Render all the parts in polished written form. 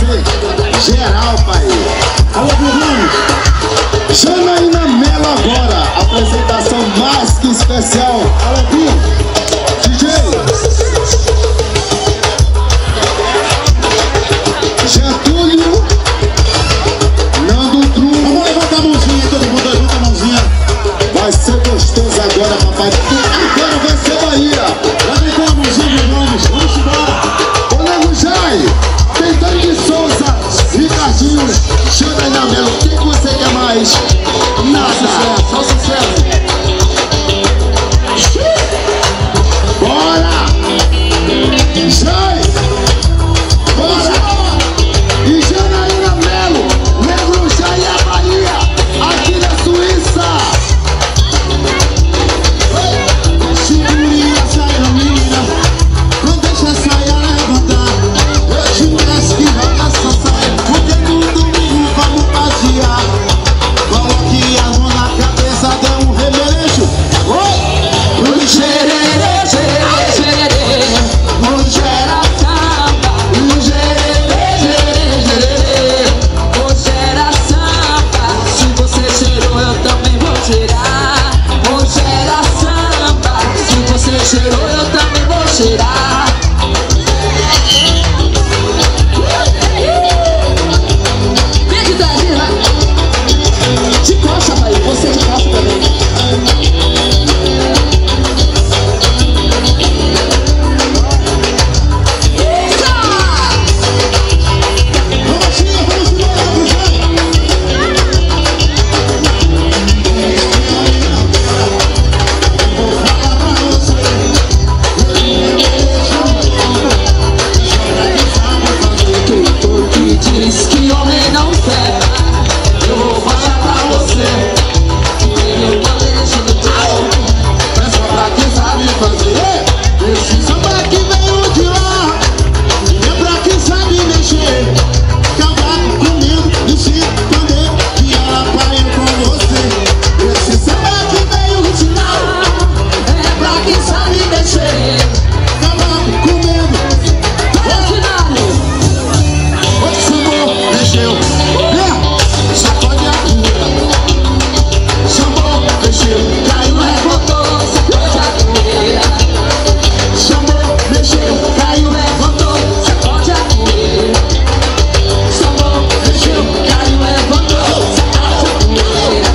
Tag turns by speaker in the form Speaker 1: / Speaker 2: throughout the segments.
Speaker 1: fazer geral, pai. Alô, Bruno. Janaína Mello agora. Apresentação mais que especial. Alô, Bruno. DJ. Getúlio. Nando Drum. Vamos levantar a mãozinha aí, todo mundo levanta a mãozinha. Vai ser gostoso agora, papai. Agora vai ser Bahia. Levantou a mãozinha, meus nomes. Vamos embora. Ô, Nego Jai. Tem Dani de Souza, Ricardinho, Janaína Mello. O que você quer mais? Nada. Só sucesso. Bora! Jai! Bora! E Janaína Mello, Nego Jai e a Bahia, aqui na Suíça. Segure a saia, menina, não deixa a saia levantar. Eu te peço que joga essa saia, porque no domingo vamos passear. Coloque a mão na cabeça, dê um remeleixo. Oi! O xererê, xererê, xererê, o gera samba. O xererê, xererê, xererê, o gera samba. Se você cheirou, eu também vou cheirar. O gera samba. Se você cheirou, eu também vou cheirar. Vem de trás, vai. De costa, pai. Você de costa também. Diz que homem não serve. Eu vou falar pra você. Eu planejo no teu. Peça pra quem sabe fazer. Esse samba que veio de lá é pra quem sabe mexer. Cavaco comendo e se entender que ela pariu com você. Esse samba que veio de lá é pra quem sabe mexer. Cavaco comendo. Mexeu, sacode a poeira. Chamou, mexeu, caiu, levantou, sacode a poeira. Chamou, mexeu, caiu, levantou, sacode a poeira. Chamou, mexeu, caiu, levantou, sacode a poeira.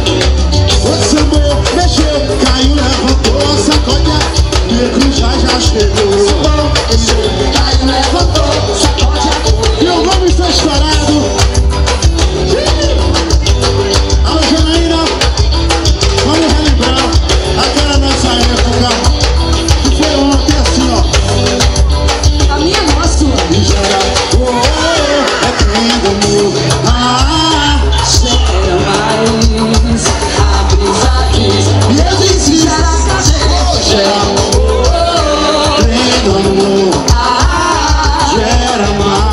Speaker 1: Chamou, mexeu, caiu, levantou, sacode a poeira. Negro já chegou. Chamou, mexeu, caiu, levantou, sacode a poeira. E o nome está estourado. Alô, Janaína, vamos relembrar aquela nossa época que foi ontem assim, ó.
Speaker 2: A minha não, a sua.
Speaker 1: E já era, é quem amor.
Speaker 2: Cheira mais a brisa que
Speaker 1: E eu disse,
Speaker 2: será que a gente
Speaker 1: gera amor, quem amor, gera mais.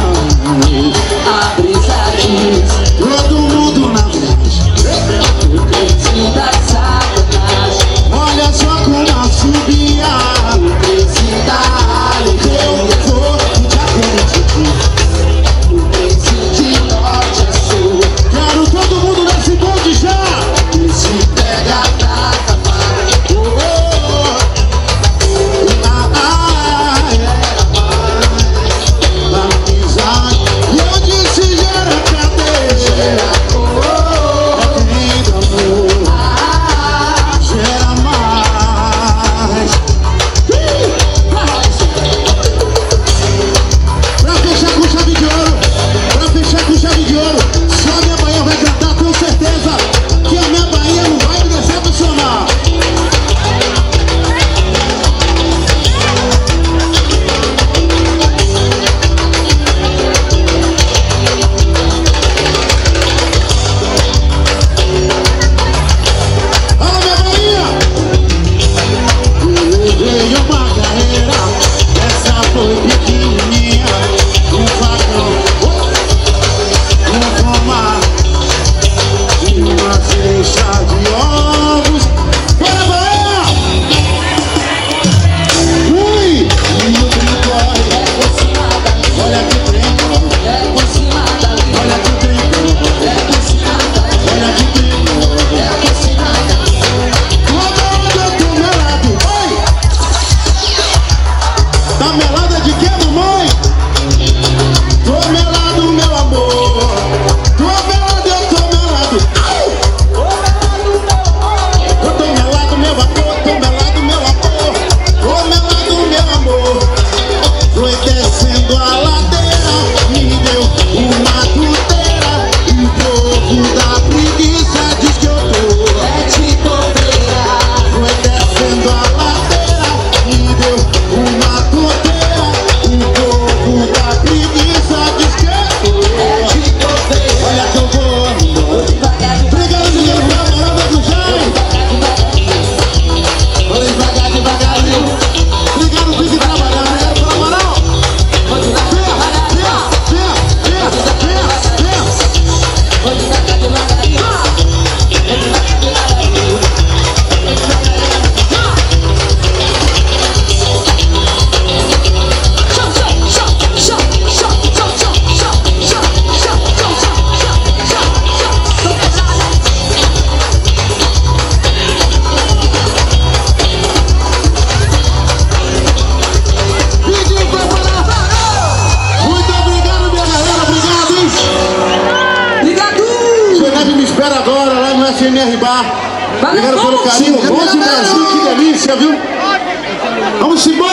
Speaker 1: MR Bar. Obrigado pelo carinho. Bom de Brasil, que delícia, viu? Vamos embora.